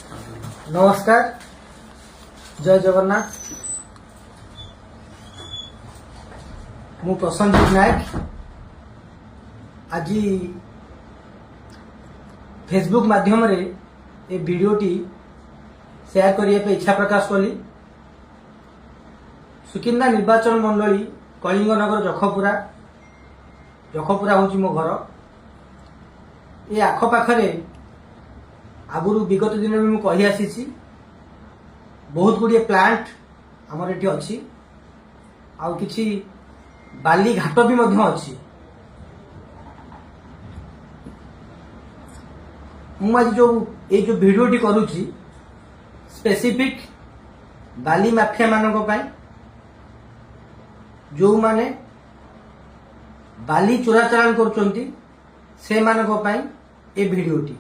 नमस्कार, जय जगन्नाथ। मु प्रसन्नजीत नायक आज फेसबुक माध्यम रे ए वीडियोटी शेयर करने पे इच्छा प्रकाश कली। सुकिंदा निर्वाचन मंडली कलिंगनगर जखपुरा हूँ मो घर। ये आखपाखे आगुरी विगत दिन में मुझे आसी बहुत गुड़िए प्लांट आमर ये अच्छी आउ किछि बाली घाट भी अच्छी। मुझे जो ये जो वीडियोटी करुच्ची स्पेसिफिक बाली माफिया मानक पाई जो माने बाली चोराचालान करुचंती से मानक पाई ए वीडियोटी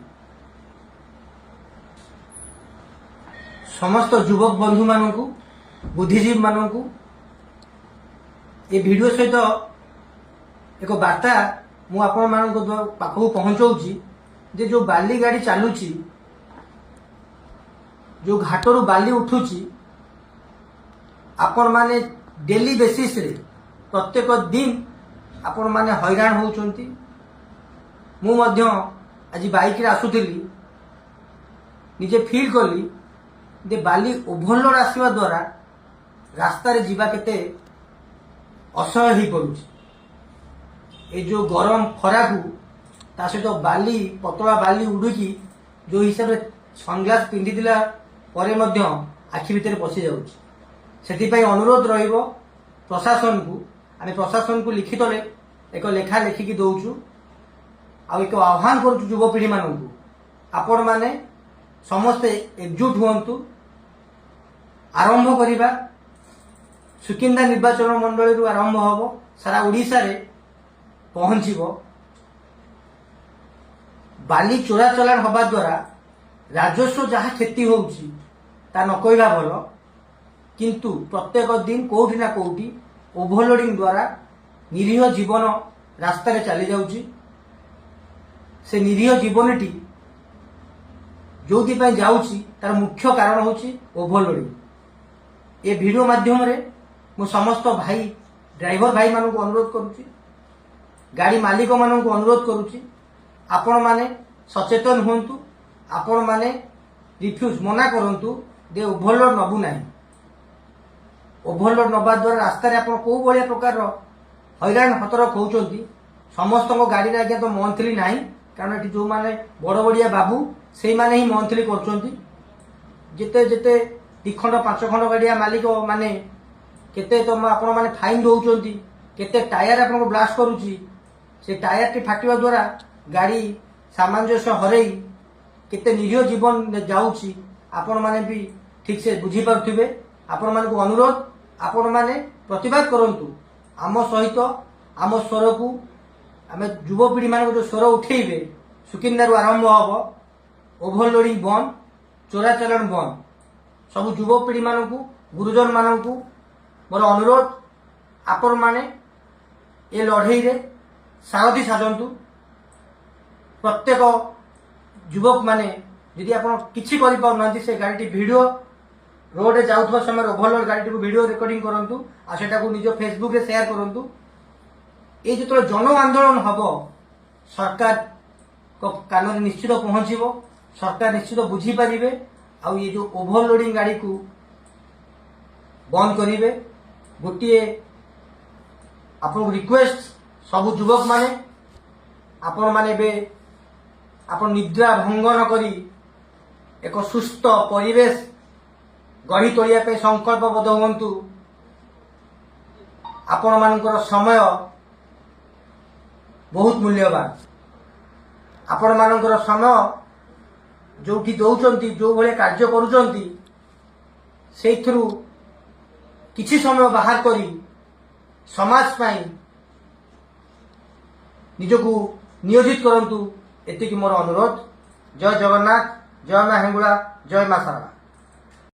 समस्त युवक बंधु मानू बुद्धिजीवी मानू ये वीडियो सहित एक वार्ता मु आपण मान पाखक पहुंचाऊँगी जे जो बाली गाड़ी चलुची जो घाटरू बाली उठुची आपण माने डेली बेसिस रे प्रत्येक दिन आपण माने हैरान होउचंती। मु मध्य आज बाइक रे आसुथिली निजे फील कली जे बाली ओभरलोड आसवा द्वारा रास्ता रे जीवा केते असह्य ही पड़ुची। ए जो गरम खरा को ता सहित बाली पतला बाली उड़ुकी जो हिसाब से सनग्लास पिंधि दिला परे मध्य आखि भितर पशि जाउची। सेति अनुरोध रहिबो प्रशासन को, आमे प्रशासन को लिखित ले एक लेखा लेखिकी दउचु आ एक आह्वान करूचु युवपीढ़ी मानू आपण माने समस्ते एकजुट हुअन्तु। आरंभ करिबा सुकिंदा निर्वाचन मंडली रु आरंभ हबो, सारा ओडिसा रे पहुंचीबो। बाली चोरा चलाण हबा द्वारा राजस्व जहाँ क्षति होउची ता न कहवा भल, किंतु प्रत्येक दिन कोठी ना कोठी ओभरलोडिंग द्वारा निरीह जीवन रास्ता रे चली जाउची। से निरीह जीवनटी जोथि पय जाउची तार मुख्य कारण होउची ओभरलोडिंग। ए वीडियो माध्यम रे मु समस्त भाई ड्राइवर भाई मानू अनुरोध करुची, गाड़ी मालिक मानू अनुरोध करुची आपण माने सचेतन हुंतु। आपण माने रिफ्यूज मना करंतु दे ओभरलोड नबु नाही। ओभरलोड नबा द्वारा रास्ता रे आपण को बलिया प्रकार हैरान हतरक होउचंती। समस्त गाड़ी आज्ञा तो मंथली नाही, कारण एटी जो माने बड़ बड़िया बाबू से माने ही मंथली करचंती। जेते जेते 2 खंड 5 खंड गाड़िया मालिक माने केते तो आपण माने फाइन दउचंती, केते टायर आपण को ब्लास्ट करूची। से टायर टी फाटिवा द्वारा गाड़ी सामंजस्य हरई केते निरीह जीवन जाउची। आपण माने भी ठीक से बुझी पारथिबे। आपण मान को अनुरोध आपण माने प्रतिवाद करंतु आम सहित आम स्वर को आम युवपीढ़ी मान जो स्वर उठेबे। सुकिंदारू आरंभ हब, ओभरलोडिंग बंद, चोरा चालान बंद। सब युवपीढ़ी मान को गुरुजन मान को मोर अनुरोध आपण माने ए लड़ई रे सारथी साजंतु। प्रत्येक युवक माने यदि आपण किछि करि पाउनांती से गाड़ी वीडियो रोड रे जाउथबा समय ओभरलोड गाड़ी को वीडियो रिकॉर्डिंग करंतु आ सेटा को निज फेसबुक रे शेयर करंतु। ए जतो जन आंदोलन हबो सरकार को कान रे निश्चित पहुंचीबो, सरकार निश्चित बुझी पारिबे आ ये जो ओभरलोडिंग गाड़ी को बंद करिवे। गोटे आपन रिक्वेस्ट सब युवक माने आपण माने बे आपण निद्रा भंग न करी एक सुस्थ परिवेश गढ़ी तोड़िया पे संकल्पबद्ध हुंतु। आपण मानकर समय बहुत मूल्यवान। आपण मानकर समय जोठी दउचंती, जो भले कार्य करूचंती सेथरु किछि समय बाहर करी समाज पाई निजको नियोजित करंतु। एतिकी मोर अनुरोध। जय जगन्नाथ, जय मां हेंगुला, जय मां सारला।